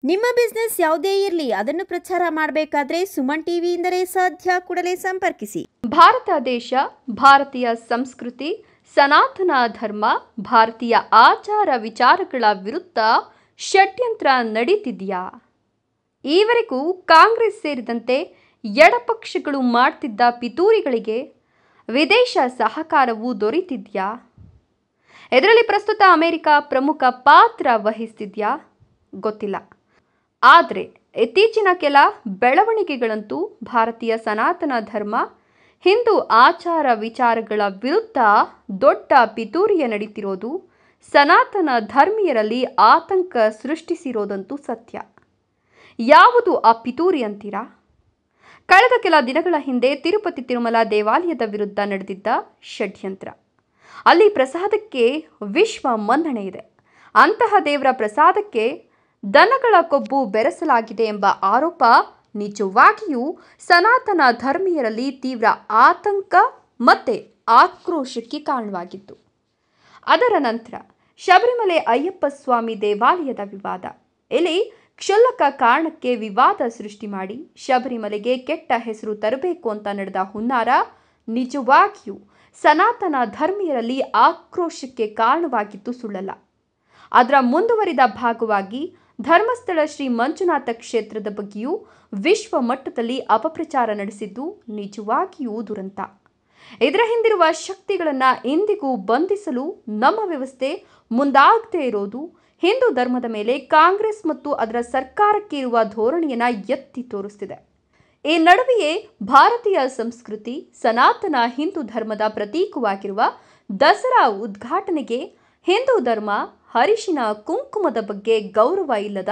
ನಿಮ್ಮ ಬಿಸ್ನೆಸ್ ಯಾವುದೇ ಇರಲಿ ಅದನ್ನು ಪ್ರಚಾರ ಮಾಡಬೇಕಾದ್ರೆ ಸುಮನ್ ಟಿವಿಯಿಂದಲೇ ಸಾಧ್ಯ. ಕೂಡಲೇ ಸಂಪರ್ಕಿಸಿ. ಭಾರತ ದೇಶ, ಭಾರತೀಯ ಸಂಸ್ಕೃತಿ, ಸನಾತನ ಧರ್ಮ, ಭಾರತೀಯ ಆಚಾರ ವಿಚಾರಗಳ ವಿರುದ್ಧ ಷಡ್ಯಂತ್ರ ನಡೀತಿದೆಯಾ? ಈವರೆಗೂ ಕಾಂಗ್ರೆಸ್ ಸೇರಿದಂತೆ ಎಡಪಕ್ಷಗಳು ಮಾಡ್ತಿದ್ದ ಪಿತೂರಿಗಳಿಗೆ ವಿದೇಶ ಸಹಕಾರವೂ ದೊರೆತಿದೆಯಾ? ಇದರಲ್ಲಿ ಪ್ರಸ್ತುತ ಅಮೆರಿಕ ಪ್ರಮುಖ ಪಾತ್ರ ವಹಿಸ್ತಿದೆಯಾ? ಗೊತ್ತಿಲ್ಲ. ಆದರೆ ಇತ್ತೀಚಿನ ಕೆಲ ಬೆಳವಣಿಗೆಗಳಂತೂ ಭಾರತೀಯ ಸನಾತನ ಧರ್ಮ, ಹಿಂದೂ ಆಚಾರ ವಿಚಾರಗಳ ವಿರುದ್ಧ ದೊಡ್ಡ ಪಿತೂರಿಯ ನಡೀತಿರೋದು, ಸನಾತನ ಧರ್ಮೀಯರಲ್ಲಿ ಆತಂಕ ಸೃಷ್ಟಿಸಿರೋದಂತೂ ಸತ್ಯ. ಯಾವುದು ಆ ಪಿತೂರಿ ಅಂತೀರಾ? ಕಳೆದ ಕೆಲ ದಿನಗಳ ಹಿಂದೆ ತಿರುಪತಿ ತಿರುಮಲ ದೇವಾಲಯದ ವಿರುದ್ಧ ನಡೆದಿದ್ದ ಷಡ್ಯಂತ್ರ. ಅಲ್ಲಿ ಪ್ರಸಾದಕ್ಕೆ ವಿಶ್ವ ಮನ್ನಣೆ ಇದೆ. ಅಂತಹ ದೇವರ ಪ್ರಸಾದಕ್ಕೆ ದನಗಳ ಕೊಬ್ಬು ಬೆರೆಸಲಾಗಿದೆ ಎಂಬ ಆರೋಪ ನಿಜವಾಗಿಯೂ ಸನಾತನ ಧರ್ಮೀಯರಲ್ಲಿ ತೀವ್ರ ಆತಂಕ ಮತ್ತು ಆಕ್ರೋಶಕ್ಕೆ ಕಾರಣವಾಗಿತ್ತು. ಅದರ ನಂತರ ಶಬರಿಮಲೆ ಅಯ್ಯಪ್ಪ ಸ್ವಾಮಿ ದೇವಾಲಯದ ವಿವಾದ. ಇಲ್ಲಿ ಕ್ಷುಲ್ಲಕ ಕಾರಣಕ್ಕೆ ವಿವಾದ ಸೃಷ್ಟಿ ಮಾಡಿ ಶಬರಿಮಲೆಗೆ ಕೆಟ್ಟ ಹೆಸರು ತರಬೇಕು ಅಂತ ನಡೆದ ಹುನ್ನಾರ ನಿಜವಾಗಿಯೂ ಸನಾತನ ಧರ್ಮೀಯರಲ್ಲಿ ಆಕ್ರೋಶಕ್ಕೆ ಕಾರಣವಾಗಿದ್ದು ಸುಳ್ಳಲ್ಲ. ಅದರ ಮುಂದುವರಿದ ಭಾಗವಾಗಿ ಧರ್ಮಸ್ಥಳ ಶ್ರೀ ಮಂಜುನಾಥ ಕ್ಷೇತ್ರದ ಬಗ್ಗೆಯೂ ವಿಶ್ವ ಮಟ್ಟದಲ್ಲಿ ಅಪಪ್ರಚಾರ ನಡೆಸಿದ್ದು ನಿಜವಾಗಿಯೂ ದುರಂತ. ಇದರ ಹಿಂದಿರುವ ಶಕ್ತಿಗಳನ್ನು ಇಂದಿಗೂ ಬಂಧಿಸಲು ನಮ್ಮ ವ್ಯವಸ್ಥೆ ಮುಂದಾಗದೇ ಇರೋದು ಹಿಂದೂ ಧರ್ಮದ ಮೇಲೆ ಕಾಂಗ್ರೆಸ್ ಮತ್ತು ಅದರ ಸರ್ಕಾರಕ್ಕೆ ಇರುವ ಧೋರಣೆಯನ್ನು ಎತ್ತಿ ತೋರಿಸ್ತಿದೆ. ಈ ನಡುವೆಯೇ ಭಾರತೀಯ ಸಂಸ್ಕೃತಿ, ಸನಾತನ ಹಿಂದೂ ಧರ್ಮದ ಪ್ರತೀಕವಾಗಿರುವ ದಸರಾ ಉದ್ಘಾಟನೆಗೆ ಹಿಂದೂ ಧರ್ಮ, ಅರಿಶಿನ ಕುಂಕುಮದ ಬಗ್ಗೆ ಗೌರವ ಇಲ್ಲದ,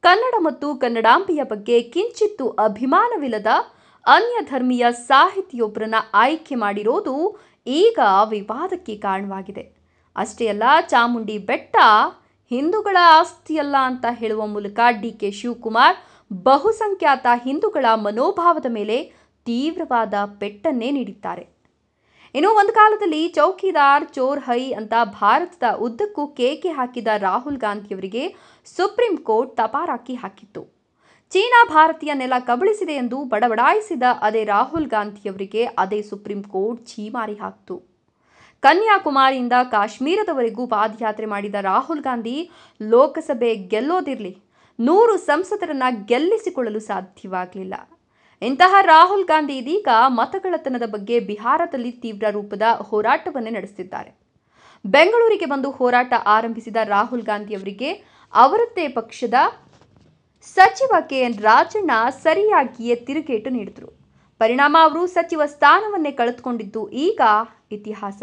ಕನ್ನಡ ಮತ್ತು ಕನ್ನಡಾಂಬೆಯ ಬಗ್ಗೆ ಕಿಂಚಿತ್ತೂ ಅಭಿಮಾನವಿಲ್ಲದ ಅನ್ಯ ಧರ್ಮೀಯ ಸಾಹಿತಿಯೊಬ್ಬರನ್ನ ಆಯ್ಕೆ ಮಾಡಿರೋದು ಈಗ ವಿವಾದಕ್ಕೆ ಕಾರಣವಾಗಿದೆ. ಅಷ್ಟೇ ಅಲ್ಲ, ಚಾಮುಂಡಿ ಬೆಟ್ಟ ಹಿಂದೂಗಳ ಆಸ್ತಿಯಲ್ಲ ಅಂತ ಹೇಳುವ ಮೂಲಕ ಡಿ.ಕೆ. ಶಿವಕುಮಾರ್ ಬಹುಸಂಖ್ಯಾತ ಹಿಂದೂಗಳ ಮನೋಭಾವದ ಮೇಲೆ ತೀವ್ರವಾದ ಪೆಟ್ಟನ್ನೇ ನೀಡಿದ್ದಾರೆ. ಇನ್ನು ಒಂದು ಕಾಲದಲ್ಲಿ ಚೌಕಿದಾರ್ ಚೋರ್ ಹೈ ಅಂತ ಭಾರತದ ಉದ್ದಕ್ಕೂ ಕೇಕೆ ಹಾಕಿದ ರಾಹುಲ್ ಗಾಂಧಿಯವರಿಗೆ ಸುಪ್ರೀಂ ಕೋರ್ಟ್ ತಪಾರಾಕಿ ಹಾಕಿತ್ತು. ಚೀನಾ ಭಾರತೀಯ ನೆಲ ಕಬಳಿಸಿದೆ ಎಂದು ಬಡಬಡಾಯಿಸಿದ ಅದೇ ರಾಹುಲ್ ಗಾಂಧಿಯವರಿಗೆ ಅದೇ ಸುಪ್ರೀಂ ಕೋರ್ಟ್ ಛೀಮಾರಿ ಹಾಕಿತು. ಕನ್ಯಾಕುಮಾರಿಯಿಂದ ಕಾಶ್ಮೀರದವರೆಗೂ ಪಾದಯಾತ್ರೆ ಮಾಡಿದ ರಾಹುಲ್ ಗಾಂಧಿ ಲೋಕಸಭೆ ಗೆಲ್ಲೋದಿರಲಿ, 100 ಸಂಸದರನ್ನ ಗೆಲ್ಲಿಸಿಕೊಳ್ಳಲು ಸಾಧ್ಯವಾಗಲಿಲ್ಲ. ಇಂತಹ ರಾಹುಲ್ ಗಾಂಧಿ ಇದೀಗ ಮತಗಳ್ಳತನದ ಬಗ್ಗೆ ಬಿಹಾರದಲ್ಲಿ ತೀವ್ರ ರೂಪದ ಹೋರಾಟವನ್ನೇ ನಡೆಸುತ್ತಿದ್ದಾರೆ. ಬೆಂಗಳೂರಿಗೆ ಬಂದು ಹೋರಾಟ ಆರಂಭಿಸಿದ ರಾಹುಲ್ ಗಾಂಧಿ ಅವರಿಗೆ ಅವರದ್ದೇ ಪಕ್ಷದ ಸಚಿವ ಕೆ.ಎನ್. ರಾಜಣ್ಣ ಸರಿಯಾಗಿಯೇ ತಿರುಗೇಟು ನೀಡಿದರು. ಪರಿಣಾಮ ಅವರು ಸಚಿವ ಸ್ಥಾನವನ್ನೇ ಕಳೆದುಕೊಂಡಿದ್ದು ಈಗ ಇತಿಹಾಸ.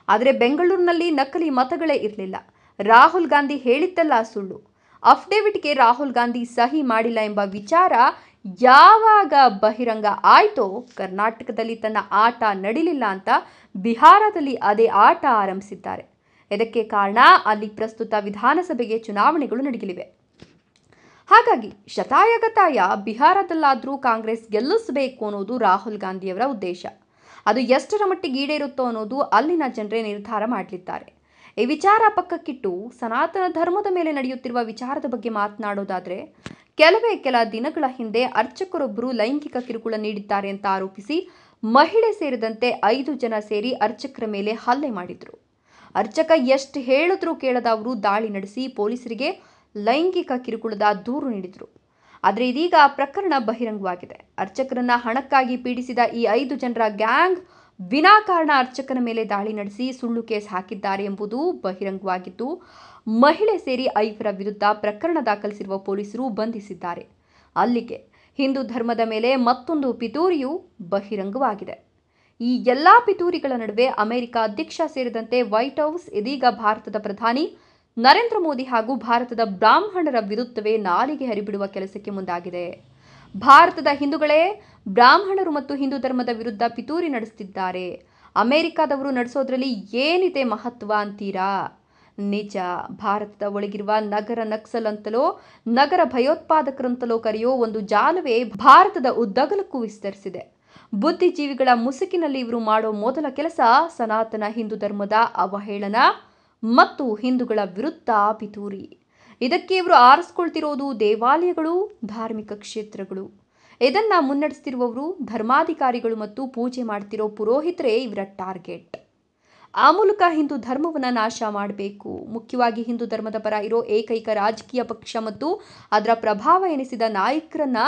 ಆದರೆ ಬೆಂಗಳೂರಿನಲ್ಲಿ ನಕಲಿ ಮತಗಳೇ ಇರಲಿಲ್ಲ. ರಾಹುಲ್ ಗಾಂಧಿ ಹೇಳಿದ್ದೆಲ್ಲ ಸುಳ್ಳು. ಅಫಿಡವಿಟ್ಗೆ ರಾಹುಲ್ ಗಾಂಧಿ ಸಹಿ ಮಾಡಿಲ್ಲ ಎಂಬ ವಿಚಾರ ಯಾವಾಗ ಬಹಿರಂಗ ಆಯಿತೋ ಕರ್ನಾಟಕದಲ್ಲಿ ತನ್ನ ಆಟ ನಡಿಲಿಲ್ಲ ಅಂತ ಬಿಹಾರದಲ್ಲಿ ಅದೇ ಆಟ ಆರಂಭಿಸಿದ್ದಾರೆ. ಇದಕ್ಕೆ ಕಾರಣ ಅಲ್ಲಿ ಪ್ರಸ್ತುತ ವಿಧಾನಸಭೆಗೆ ಚುನಾವಣೆಗಳು ನಡೆಯಲಿವೆ. ಹಾಗಾಗಿ ಶತಾಯಗತಾಯ ಬಿಹಾರದಲ್ಲಾದರೂ ಕಾಂಗ್ರೆಸ್ ಗೆಲ್ಲಿಸಬೇಕು ಅನ್ನೋದು ರಾಹುಲ್ ಗಾಂಧಿಯವರ ಉದ್ದೇಶ. ಅದು ಎಷ್ಟರ ಮಟ್ಟಿಗೆ ಈಡೇರುತ್ತೋ ಅನ್ನೋದು ಅಲ್ಲಿನ ಜನರೇ ನಿರ್ಧಾರ ಮಾಡಲಿದ್ದಾರೆ. ಈ ವಿಚಾರ ಪಕ್ಕಕ್ಕಿಟ್ಟು ಸನಾತನ ಧರ್ಮದ ಮೇಲೆ ನಡೆಯುತ್ತಿರುವ ವಿಚಾರದ ಬಗ್ಗೆ ಮಾತನಾಡೋದಾದರೆ, ಕೆಲ ದಿನಗಳ ಹಿಂದೆ ಅರ್ಚಕರೊಬ್ಬರು ಲೈಂಗಿಕ ಕಿರುಕುಳ ನೀಡಿದ್ದಾರೆ ಅಂತ ಆರೋಪಿಸಿ ಮಹಿಳೆ ಸೇರಿದಂತೆ 5 ಜನ ಸೇರಿ ಅರ್ಚಕರ ಮೇಲೆ ಹಲ್ಲೆ ಮಾಡಿದ್ರು. ಅರ್ಚಕ ಎಷ್ಟು ಹೇಳಿದ್ರೂ ಕೇಳದ ಅವರು ದಾಳಿ ನಡೆಸಿ ಪೊಲೀಸರಿಗೆ ಲೈಂಗಿಕ ಕಿರುಕುಳದ ದೂರು ನೀಡಿದ್ರು. ಆದರೆ ಇದೀಗ ಪ್ರಕರಣ ಬಹಿರಂಗವಾಗಿದೆ. ಅರ್ಚಕರನ್ನ ಹಣಕ್ಕಾಗಿ ಪೀಡಿಸಿದ ಈ 5 ಜನರ ಗ್ಯಾಂಗ್ ವಿನಾಕಾರಣ ಅರ್ಚಕನ ಮೇಲೆ ದಾಳಿ ನಡೆಸಿ ಸುಳ್ಳು ಕೇಸ್ ಹಾಕಿದ್ದಾರೆ ಎಂಬುದು ಬಹಿರಂಗವಾಗಿದ್ದು, ಮಹಿಳೆ ಸೇರಿ 5 ವಿರುದ್ಧ ಪ್ರಕರಣ ದಾಖಲಿಸಿರುವ ಪೊಲೀಸರು ಬಂಧಿಸಿದ್ದಾರೆ. ಅಲ್ಲಿಗೆ ಹಿಂದೂ ಧರ್ಮದ ಮೇಲೆ ಮತ್ತೊಂದು ಪಿತೂರಿಯೂ ಬಹಿರಂಗವಾಗಿದೆ. ಈ ಎಲ್ಲ ಪಿತೂರಿಗಳ ನಡುವೆ ಅಮೆರಿಕ ಅಧ್ಯಕ್ಷ ಸೇರಿದಂತೆ ವೈಟ್ ಹೌಸ್ ಇದೀಗ ಭಾರತದ ಪ್ರಧಾನಿ ನರೇಂದ್ರ ಮೋದಿ ಹಾಗೂ ಭಾರತದ ಬ್ರಾಹ್ಮಣರ ವಿರುದ್ಧವೇ ನಾಲಿಗೆ ಹರಿಬಿಡುವ ಕೆಲಸಕ್ಕೆ ಮುಂದಾಗಿದೆ. ಭಾರತದ ಹಿಂದೂಗಳೇ ಬ್ರಾಹ್ಮಣರು ಮತ್ತು ಹಿಂದೂ ಧರ್ಮದ ವಿರುದ್ಧ ಪಿತೂರಿ ನಡೆಸುತ್ತಿದ್ದಾರೆ. ಅಮೆರಿಕದವರು ನಡೆಸೋದ್ರಲ್ಲಿ ಏನಿದೆ ಮಹತ್ವ ಅಂತೀರಾ? ನಿಜ, ಭಾರತದ ಒಳಗಿರುವ ನಗರ ನಕ್ಸಲ್ ಅಂತಲೋ ನಗರ ಭಯೋತ್ಪಾದಕರಂತಲೋ ಕರೆಯೋ ಒಂದು ಜಾಲವೇ ಭಾರತದ ಉದ್ದಗಲಕ್ಕೂ ವಿಸ್ತರಿಸಿದೆ. ಬುದ್ಧಿಜೀವಿಗಳ ಮುಸುಕಿನಲ್ಲಿ ಇವರು ಮಾಡೋ ಮೊದಲ ಕೆಲಸ ಸನಾತನ ಹಿಂದೂ ಧರ್ಮದ ಅವಹೇಳನ ಮತ್ತು ಹಿಂದೂಗಳ ವಿರುದ್ಧ ಪಿತೂರಿ. ಇದಕ್ಕೆ ಇವರು ಆರಿಸ್ಕೊಳ್ತಿರೋದು ದೇವಾಲಯಗಳು, ಧಾರ್ಮಿಕ ಕ್ಷೇತ್ರಗಳು. ಇದನ್ನ ಮುನ್ನಡೆಸ್ತಿರುವವರು ಧರ್ಮಾಧಿಕಾರಿಗಳು ಮತ್ತು ಪೂಜೆ ಮಾಡ್ತಿರೋ ಪುರೋಹಿತರೇ ಇವರ ಟಾರ್ಗೆಟ್. ಆ ಮೂಲಕ ಹಿಂದೂ ಧರ್ಮವನ್ನು ನಾಶ ಮಾಡಬೇಕು. ಮುಖ್ಯವಾಗಿ ಹಿಂದೂ ಧರ್ಮದ ಪರ ಇರೋ ಏಕೈಕ ರಾಜಕೀಯ ಪಕ್ಷ ಮತ್ತು ಅದರ ಪ್ರಭಾವ ಎನಿಸಿದ ನಾಯಕರನ್ನ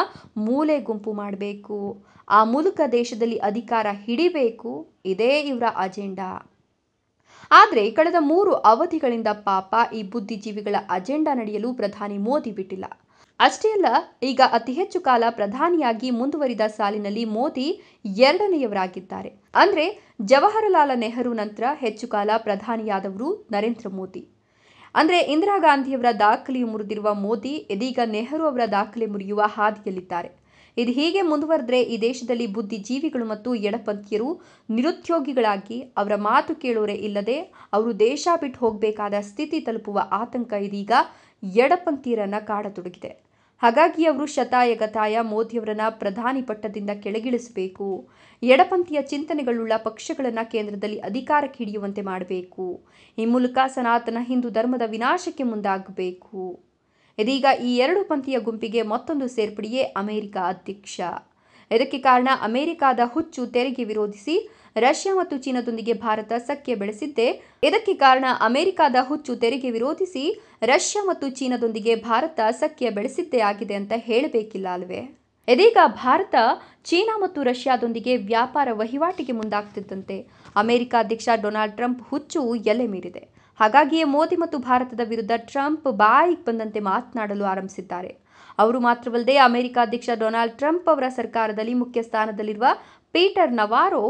ಮೂಲೆ ಗುಂಪು ಮಾಡಬೇಕು. ಆ ಮೂಲಕ ದೇಶದಲ್ಲಿ ಅಧಿಕಾರ ಹಿಡಿಬೇಕು. ಇದೇ ಇವರ ಅಜೆಂಡಾ. ಆದರೆ ಕಳೆದ 3 ಅವಧಿಗಳಿಂದ ಪಾಪ ಈ ಬುದ್ಧಿಜೀವಿಗಳ ಅಜೆಂಡಾ ನಡೆಯಲು ಪ್ರಧಾನಿ ಮೋದಿ ಬಿಟ್ಟಿಲ್ಲ. ಅಷ್ಟೇ ಅಲ್ಲ, ಈಗ ಅತಿ ಹೆಚ್ಚು ಕಾಲ ಪ್ರಧಾನಿಯಾಗಿ ಮುಂದುವರಿದ ಸಾಲಿನಲ್ಲಿ ಮೋದಿ 2ನೇಯವರಾಗಿದ್ದಾರೆ. ಅಂದ್ರೆ ಜವಾಹರಲಾಲ್ ನೆಹರು ನಂತರ ಹೆಚ್ಚು ಕಾಲ ಪ್ರಧಾನಿಯಾದವರು ನರೇಂದ್ರ ಮೋದಿ. ಅಂದ್ರೆ ಇಂದಿರಾ ಗಾಂಧಿಯವರ ದಾಖಲೆಯು ಮುರಿದಿರುವ ಮೋದಿ ಇದೀಗ ನೆಹರು ಅವರ ದಾಖಲೆ ಮುರಿಯುವ ಹಾದಿಯಲ್ಲಿದ್ದಾರೆ. ಇದು ಹೀಗೆ ಮುಂದುವರೆದ್ರೆ ಈ ದೇಶದಲ್ಲಿ ಬುದ್ಧಿಜೀವಿಗಳು ಮತ್ತು ಎಡಪಂಥೀಯರು ನಿರುದ್ಯೋಗಿಗಳಾಗಿ ಅವರ ಮಾತು ಕೇಳೋರೆ ಇಲ್ಲದೆ ಅವರು ದೇಶ ಬಿಟ್ಟು ಹೋಗಬೇಕಾದ ಸ್ಥಿತಿ ತಲುಪುವ ಆತಂಕ ಇದೀಗ ಎಡಪಂಥೀಯರನ್ನ ಕಾಡತೊಡಗಿದೆ. ಹಾಗಾಗಿ ಅವರು ಶತಾಯಗತಾಯ ಮೋದಿಯವರನ್ನ ಪ್ರಧಾನಿ ಪಟ್ಟದಿಂದ ಕೆಳಗಿಳಿಸಬೇಕು. ಎಡಪಂಥೀಯ ಚಿಂತನೆಗಳುಳ್ಳ ಪಕ್ಷಗಳನ್ನು ಕೇಂದ್ರದಲ್ಲಿ ಅಧಿಕಾರಕ್ಕೆ ಹಿಡಿಯುವಂತೆ ಮಾಡಬೇಕು. ಈ ಮೂಲಕ ಸನಾತನ ಹಿಂದೂ ಧರ್ಮದ ವಿನಾಶಕ್ಕೆ ಮುಂದಾಗಬೇಕು. ಇದೀಗ ಈ 2 ಪಂಥೀಯ ಗುಂಪಿಗೆ ಮತ್ತೊಂದು ಸೇರ್ಪಡೆಯೇ ಅಮೆರಿಕ ಅಧ್ಯಕ್ಷ. ಇದಕ್ಕೆ ಕಾರಣ ಅಮೆರಿಕದ ಹುಚ್ಚು ತೆರಿಗೆ ವಿರೋಧಿಸಿ ರಷ್ಯಾ ಮತ್ತು ಚೀನಾದೊಂದಿಗೆ ಭಾರತ ಸಖ್ಯ ಬೆಳೆಸಿದ್ದೇ. ಆಗಿದೆ ಅಂತ ಹೇಳಬೇಕಿಲ್ಲ ಅಲ್ವೇ? ಇದೀಗ ಭಾರತ ಚೀನಾ ಮತ್ತು ರಷ್ಯಾದೊಂದಿಗೆ ವ್ಯಾಪಾರ ವಹಿವಾಟಿಗೆ ಮುಂದಾಗ್ತಿದ್ದಂತೆ ಅಮೆರಿಕ ಅಧ್ಯಕ್ಷ ಡೊನಾಲ್ಡ್ ಟ್ರಂಪ್ ಹುಚ್ಚು ಎಲ್ಲೆ ಮೀರಿದೆ. ಹಾಗಾಗಿಯೇ ಮೋದಿ ಮತ್ತು ಭಾರತದ ವಿರುದ್ಧ ಟ್ರಂಪ್ ಬಾಯಿಗೆ ಬಂದಂತೆ ಮಾತನಾಡಲು ಆರಂಭಿಸಿದ್ದಾರೆ. ಅವರು ಮಾತ್ರವಲ್ಲದೆ ಅಮೆರಿಕ ಅಧ್ಯಕ್ಷ ಡೊನಾಲ್ಡ್ ಟ್ರಂಪ್ ಅವರ ಸರ್ಕಾರದಲ್ಲಿ ಮುಖ್ಯ ಸ್ಥಾನದಲ್ಲಿರುವ ಪೀಟರ್ ನವಾರೋ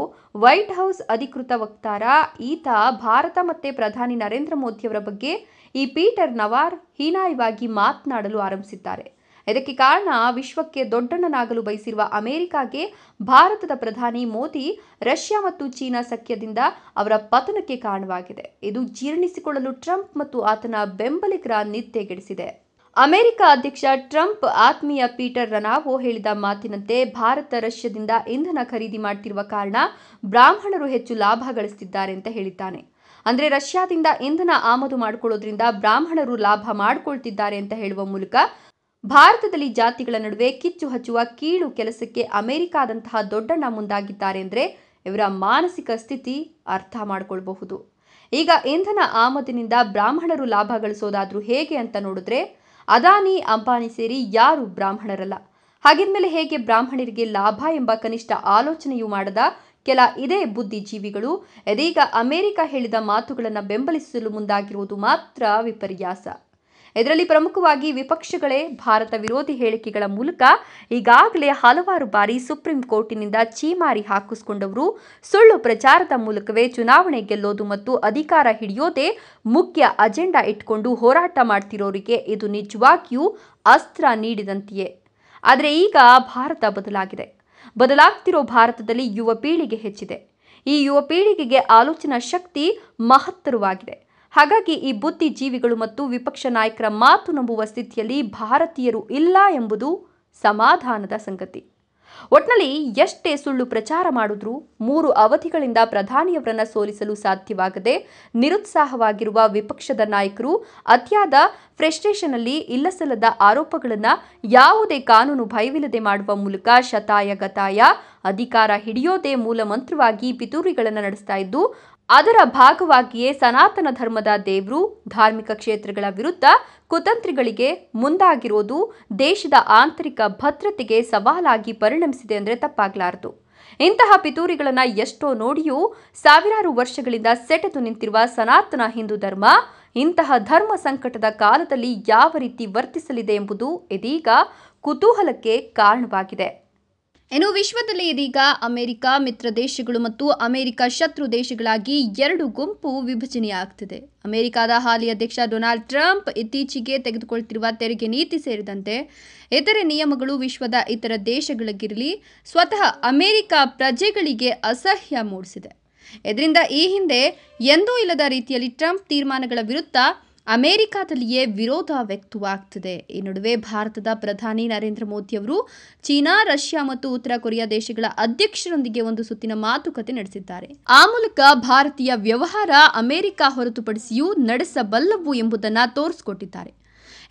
ವೈಟ್ ಹೌಸ್ ಅಧಿಕೃತ ವಕ್ತಾರ. ಈತ ಭಾರತ ಮತ್ತು ಪ್ರಧಾನಿ ನರೇಂದ್ರ ಮೋದಿಯವರ ಬಗ್ಗೆ ಈ ಪೀಟರ್ ನವಾರ್ ಹೀನಾಯವಾಗಿ ಮಾತನಾಡಲು ಆರಂಭಿಸಿದ್ದಾರೆ. ಇದಕ್ಕೆ ಕಾರಣ ವಿಶ್ವಕ್ಕೆ ದೊಡ್ಡಣ್ಣನಾಗಲು ಬಯಸಿರುವ ಅಮೆರಿಕಾಗೆ ಭಾರತದ ಪ್ರಧಾನಿ ಮೋದಿ ರಷ್ಯಾ ಮತ್ತು ಚೀನಾ ಸಖ್ಯದಿಂದ ಅವರ ಪತನಕ್ಕೆ ಕಾರಣವಾಗಿದೆ. ಇದು ಜೀರ್ಣಿಸಿಕೊಳ್ಳಲು ಟ್ರಂಪ್ ಮತ್ತು ಆತನ ಬೆಂಬಲಿಗರ ನಿದ್ದೆಗೆಡಿಸಿದೆ. ಅಮೆರಿಕ ಅಧ್ಯಕ್ಷ ಟ್ರಂಪ್ ಆತ್ಮೀಯ ಪೀಟರ್ ನವಾರೋ ಹೇಳಿದ ಮಾತಿನಂತೆ ಭಾರತ ರಷ್ಯಾದಿಂದ ಇಂಧನ ಖರೀದಿ ಮಾಡ್ತಿರುವ ಕಾರಣ ಬ್ರಾಹ್ಮಣರು ಹೆಚ್ಚು ಲಾಭ ಗಳಿಸ್ತಿದ್ದಾರೆ ಅಂತ ಹೇಳಿದ್ದಾನೆ. ಅಂದ್ರೆ ರಷ್ಯಾದಿಂದ ಇಂಧನ ಆಮದು ಮಾಡಿಕೊಳ್ಳೋದ್ರಿಂದ ಬ್ರಾಹ್ಮಣರು ಲಾಭ ಮಾಡಿಕೊಳ್ತಿದ್ದಾರೆ ಅಂತ ಹೇಳುವ ಮೂಲಕ ಭಾರತದಲ್ಲಿ ಜಾತಿಗಳ ನಡುವೆ ಕಿಚ್ಚು ಹಚ್ಚುವ ಕೀಳು ಕೆಲಸಕ್ಕೆ ಅಮೆರಿಕಾದಂತಹ ದೊಡ್ಡಣ್ಣ ಮುಂದಾಗಿದ್ದಾರೆ ಅಂದರೆ ಇವರ ಮಾನಸಿಕ ಸ್ಥಿತಿ ಅರ್ಥ ಮಾಡಿಕೊಳ್ಳಬಹುದು. ಈಗ ಇಂಧನ ಆಮದಿನಿಂದ ಬ್ರಾಹ್ಮಣರು ಲಾಭ ಗಳಿಸೋದಾದ್ರೂ ಹೇಗೆ ಅಂತ ನೋಡಿದ್ರೆ ಅದಾನಿ ಅಂಬಾನಿ ಸೇರಿ ಯಾರು ಬ್ರಾಹ್ಮಣರಲ್ಲ. ಹಾಗಿದ್ಮೇಲೆ ಹೇಗೆ ಬ್ರಾಹ್ಮಣರಿಗೆ ಲಾಭ ಎಂಬ ಕನಿಷ್ಠ ಆಲೋಚನೆಯೂ ಮಾಡದ ಕೆಲ ಇದೇ ಬುದ್ಧಿಜೀವಿಗಳು ಇದೀಗ ಅಮೆರಿಕ ಹೇಳಿದ ಮಾತುಗಳನ್ನು ಬೆಂಬಲಿಸಲು ಮುಂದಾಗಿರುವುದು ಮಾತ್ರ ವಿಪರ್ಯಾಸ. ಇದರಲ್ಲಿ ಪ್ರಮುಖವಾಗಿ ವಿಪಕ್ಷಗಳೇ ಭಾರತ ವಿರೋಧಿ ಹೇಳಿಕೆಗಳ ಮೂಲಕ ಈಗಾಗಲೇ ಹಲವಾರು ಬಾರಿ ಸುಪ್ರೀಂ ಕೋರ್ಟಿನಿಂದ ಛೀಮಾರಿ ಹಾಕಿಸಿಕೊಂಡವರು ಸುಳ್ಳು ಪ್ರಚಾರದ ಮೂಲಕವೇ ಚುನಾವಣೆ ಗೆಲ್ಲೋದು ಮತ್ತು ಅಧಿಕಾರ ಹಿಡಿಯೋದೇ ಮುಖ್ಯ ಅಜೆಂಡಾ ಇಟ್ಕೊಂಡು ಹೋರಾಟ ಮಾಡ್ತಿರೋರಿಗೆ ಇದು ನಿಜವಾಗಿಯೂ ಅಸ್ತ್ರ ನೀಡಿದಂತೆಯೇ. ಆದರೆ ಈಗ ಭಾರತ ಬದಲಾಗ್ತಿರೋ ಭಾರತದಲ್ಲಿ ಯುವ ಪೀಳಿಗೆ ಹೆಚ್ಚಿದೆ. ಈ ಯುವ ಪೀಳಿಗೆಗೆ ಆಲೋಚನಾ ಶಕ್ತಿ ಮಹತ್ತರವಾಗಿದೆ. ಹಾಗಾಗಿ ಈ ಬುದ್ಧಿಜೀವಿಗಳು ಮತ್ತು ವಿಪಕ್ಷ ನಾಯಕರ ಮಾತು ನಂಬುವ ಸ್ಥಿತಿಯಲ್ಲಿ ಭಾರತೀಯರು ಇಲ್ಲ ಎಂಬುದು ಸಮಾಧಾನದ ಸಂಗತಿ. ಒಟ್ನಲ್ಲಿ ಎಷ್ಟೇ ಸುಳ್ಳು ಪ್ರಚಾರ ಮಾಡಿದ್ರೂ 3 ಅವಧಿಗಳಿಂದ ಪ್ರಧಾನಿಯವರನ್ನ ಸೋಲಿಸಲು ಸಾಧ್ಯವಾಗದೆ ನಿರುತ್ಸಾಹವಾಗಿರುವ ವಿಪಕ್ಷದ ನಾಯಕರು ಅತಿಯಾದ ಫ್ರಸ್ಟ್ರೇಷನ್ನಲ್ಲಿ ಇಲ್ಲಸಲ್ಲದ ಆರೋಪಗಳನ್ನು ಯಾವುದೇ ಕಾನೂನು ಭಯವಿಲ್ಲದೆ ಮಾಡುವ ಮೂಲಕ ಶತಾಯಗತಾಯ ಅಧಿಕಾರ ಹಿಡಿಯೋದೇ ಮೂಲ ಮಂತ್ರವಾಗಿ ಪಿತೂರಿಗಳನ್ನು ನಡೆಸ್ತಾ ಇದ್ದು ಅದರ ಭಾಗವಾಗಿಯೇ ಸನಾತನ ಧರ್ಮದ ದೇವರು ಧಾರ್ಮಿಕ ಕ್ಷೇತ್ರಗಳ ವಿರುದ್ಧ ಕುತಂತ್ರಿಗಳಿಗೆ ಮುಂದಾಗಿರೋದು ದೇಶದ ಆಂತರಿಕ ಭದ್ರತೆಗೆ ಸವಾಲಾಗಿ ಪರಿಣಮಿಸಿದೆ ಅಂದರೆ ತಪ್ಪಾಗಲಾರದು. ಇಂತಹ ಪಿತೂರಿಗಳನ್ನು ಎಷ್ಟೋ ನೋಡಿಯೂ ಸಾವಿರಾರು ವರ್ಷಗಳಿಂದ ಸೆಟೆದು ನಿಂತಿರುವ ಸನಾತನ ಹಿಂದೂ ಧರ್ಮ ಇಂತಹ ಧರ್ಮ ಸಂಕಟದ ಕಾಲದಲ್ಲಿ ಯಾವ ರೀತಿ ವರ್ತಿಸಲಿದೆ ಎಂಬುದು ಇದೀಗ ಕುತೂಹಲಕ್ಕೆ ಕಾರಣವಾಗಿದೆ. ಇನ್ನು ವಿಶ್ವದಲ್ಲಿ ಇದೀಗ ಅಮೆರಿಕ ಮಿತ್ರ ದೇಶಗಳು ಮತ್ತು ಅಮೆರಿಕ ಶತ್ರು ದೇಶಗಳಾಗಿ 2 ಗುಂಪು ವಿಭಜನೆಯಾಗ್ತಿದೆ. ಅಮೆರಿಕದ ಹಾಲಿ ಅಧ್ಯಕ್ಷ ಡೊನಾಲ್ಡ್ ಟ್ರಂಪ್ ಇತ್ತೀಚೆಗೆ ತೆಗೆದುಕೊಳ್ತಿರುವ ತೆರಿಗೆ ನೀತಿ ಸೇರಿದಂತೆ ಇತರೆ ನಿಯಮಗಳು ವಿಶ್ವದ ಇತರ ದೇಶಗಳಿಗಿರಲಿ ಸ್ವತಃ ಅಮೆರಿಕ ಪ್ರಜೆಗಳಿಗೆ ಅಸಹ್ಯ ಮೂಡಿಸಿದೆ. ಇದರಿಂದ ಈ ಹಿಂದೆ ಎಂದೂ ಇಲ್ಲದ ರೀತಿಯಲ್ಲಿ ಟ್ರಂಪ್ ತೀರ್ಮಾನಗಳ ವಿರುದ್ಧ ಅಮೆರಿಕಾದಲ್ಲಿಯೇ ವಿರೋಧ ವ್ಯಕ್ತವಾಗ್ತಿದೆ. ಈ ನಡುವೆ ಭಾರತದ ಪ್ರಧಾನಿ ನರೇಂದ್ರ ಮೋದಿ ಅವರು ಚೀನಾ, ರಷ್ಯಾ ಮತ್ತು ಉತ್ತರ ಕೊರಿಯಾ ದೇಶಗಳ ಅಧ್ಯಕ್ಷರೊಂದಿಗೆ ಒಂದು ಸುತ್ತಿನ ಮಾತುಕತೆ ನಡೆಸಿದ್ದಾರೆ. ಆ ಮೂಲಕ ಭಾರತೀಯ ವ್ಯವಹಾರ ಅಮೆರಿಕ ಹೊರತುಪಡಿಸಿಯೂ ನಡೆಸಬಲ್ಲವು ಎಂಬುದನ್ನು ತೋರಿಸಿಕೊಟ್ಟಿದ್ದಾರೆ.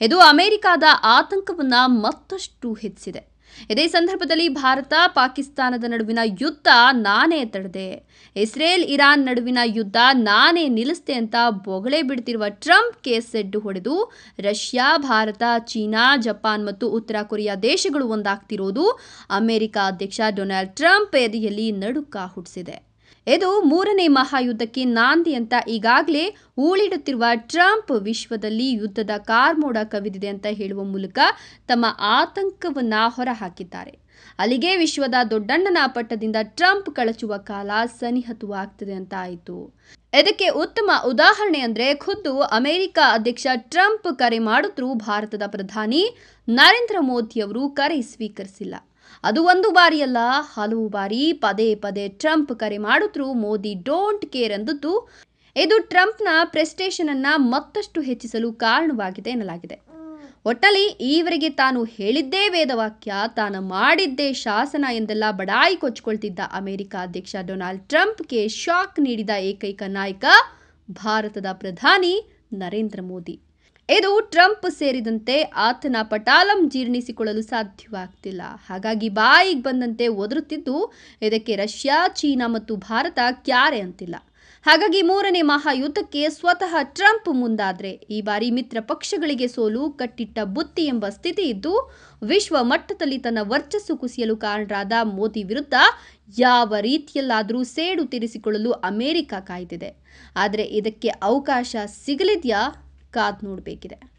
ಇದು ಅಮೆರಿಕದ ಆತಂಕವನ್ನ ಮತ್ತಷ್ಟು ಹೆಚ್ಚಿಸಿದೆ. ಇದೇ ಸಂದರ್ಭದಲ್ಲಿ ಭಾರತ ಪಾಕಿಸ್ತಾನದ ನಡುವಿನ ಯುದ್ಧ ನಾನೇ ತಡೆದೆ, ಇಸ್ರೇಲ್ ಇರಾನ್ ನಡುವಿನ ಯುದ್ಧ ನಾನೇ ನಿಲ್ಲಿಸಿದೆ ಅಂತ ಬೊಗಳೆ ಬಿಡ್ತಿರುವ ಟ್ರಂಪ್ಗೆ ಸೆಡ್ಡು ಹೊಡೆದು ರಷ್ಯಾ, ಭಾರತ, ಚೀನಾ, ಜಪಾನ್ ಮತ್ತು ಉತ್ತರ ಕೊರಿಯಾ ದೇಶಗಳು ಒಂದಾಗ್ತಿರೋದು ಅಮೆರಿಕ ಅಧ್ಯಕ್ಷ ಡೊನಾಲ್ಡ್ ಟ್ರಂಪ್ ಎದೆಯಲ್ಲಿ ನಡುಕ ಹುಟ್ಟಿಸಿದೆ. ಇದು ಮೂರನೇ ಮಹಾಯುದ್ಧಕ್ಕೆ ನಾಂದಿ ಅಂತ ಈಗಾಗಲೇ ಊಳಿಡುತ್ತಿರುವ ಟ್ರಂಪ್ ವಿಶ್ವದಲ್ಲಿ ಯುದ್ಧದ ಕಾರ್ಮೋಡ ಕವಿದಿದೆ ಅಂತ ಹೇಳುವ ಮೂಲಕ ತಮ್ಮ ಆತಂಕವನ್ನ ಹೊರಹಾಕಿದ್ದಾರೆ. ಅಲ್ಲಿಗೆ ವಿಶ್ವದ ದೊಡ್ಡಣ್ಣನ ಪಟ್ಟದಿಂದ ಟ್ರಂಪ್ ಕಳಚುವ ಕಾಲ ಸನಿಹತವಾಗ್ತದೆ ಅಂತ ಆಯಿತು. ಇದಕ್ಕೆ ಉತ್ತಮ ಉದಾಹರಣೆ ಅಂದ್ರೆ ಖುದ್ದು ಅಮೆರಿಕ ಅಧ್ಯಕ್ಷ ಟ್ರಂಪ್ ಕರೆ ಮಾಡಿದ್ರೂ ಭಾರತದ ಪ್ರಧಾನಿ ನರೇಂದ್ರ ಮೋದಿ ಅವರು ಕರೆ ಸ್ವೀಕರಿಸಿಲ್ಲ. ಅದು ಒಂದು ಬಾರಿಯಲ್ಲ, ಹಲವು ಬಾರಿ ಪದೇ ಪದೇ ಟ್ರಂಪ್ ಕರೆ ಮಾಡಿದ್ರೂ ಮೋದಿ ಡೋಂಟ್ ಕೇರ್ ಎಂದದ್ದು ಇದು ಟ್ರಂಪ್ನ ಪ್ರೆಸ್ಟೇಷನ್ ಅನ್ನ ಮತ್ತಷ್ಟು ಹೆಚ್ಚಿಸಲು ಕಾರಣವಾಗಿದೆ ಎನ್ನಲಾಗಿದೆ. ಒಟ್ಟಲ್ಲಿ ಈವರೆಗೆ ತಾನು ಹೇಳಿದ್ದೇ ವೇದವಾಕ್ಯ, ತಾನು ಮಾಡಿದ್ದೇ ಶಾಸನ ಎಂದೆಲ್ಲ ಬಡಾಯಿ ಕೊಚ್ಕೊಳ್ತಿದ್ದ ಅಮೆರಿಕ ಅಧ್ಯಕ್ಷ ಡೊನಾಲ್ಡ್ ಟ್ರಂಪ್ಗೆ ಶಾಕ್ ನೀಡಿದ ಏಕೈಕ ನಾಯಕ ಭಾರತದ ಪ್ರಧಾನಿ ನರೇಂದ್ರ ಮೋದಿ. ಇದು ಟ್ರಂಪ್ ಸೇರಿದಂತೆ ಆತನ ಪಟಾಲಂ ಜೀರ್ಣಿಸಿಕೊಳ್ಳಲು ಸಾಧ್ಯವಾಗ್ತಿಲ್ಲ. ಹಾಗಾಗಿ ಬಾಯಿಗೆ ಬಂದಂತೆ ಒದರುತ್ತಿದ್ದು ಇದಕ್ಕೆ ರಷ್ಯಾ, ಚೀನಾ ಮತ್ತು ಭಾರತ ಕ್ಯಾರೆ ಅಂತಿಲ್ಲ. ಹಾಗಾಗಿ ಮೂರನೇ ಮಹಾಯುದ್ಧಕ್ಕೆ ಸ್ವತಃ ಟ್ರಂಪ್ ಮುಂದಾದ್ರೆ ಈ ಬಾರಿ ಮಿತ್ರ ಪಕ್ಷಗಳಿಗೆ ಸೋಲು ಕಟ್ಟಿಟ್ಟ ಬುತ್ತಿ ಎಂಬ ಸ್ಥಿತಿ ಇದ್ದು ವಿಶ್ವ ಮಟ್ಟದಲ್ಲಿ ತನ್ನ ವರ್ಚಸ್ಸು ಕುಸಿಯಲು ಕಾರಣರಾದ ಮೋದಿ ವಿರುದ್ಧ ಯಾವ ರೀತಿಯಲ್ಲಾದರೂ ಸೇಡು ತೀರಿಸಿಕೊಳ್ಳಲು ಅಮೆರಿಕ ಕಾಯ್ದಿದೆ. ಆದರೆ ಇದಕ್ಕೆ ಅವಕಾಶ ಸಿಗಲಿದೆಯಾ? ಕಾದ್ ನೋಡಬೇಕಿದೆ.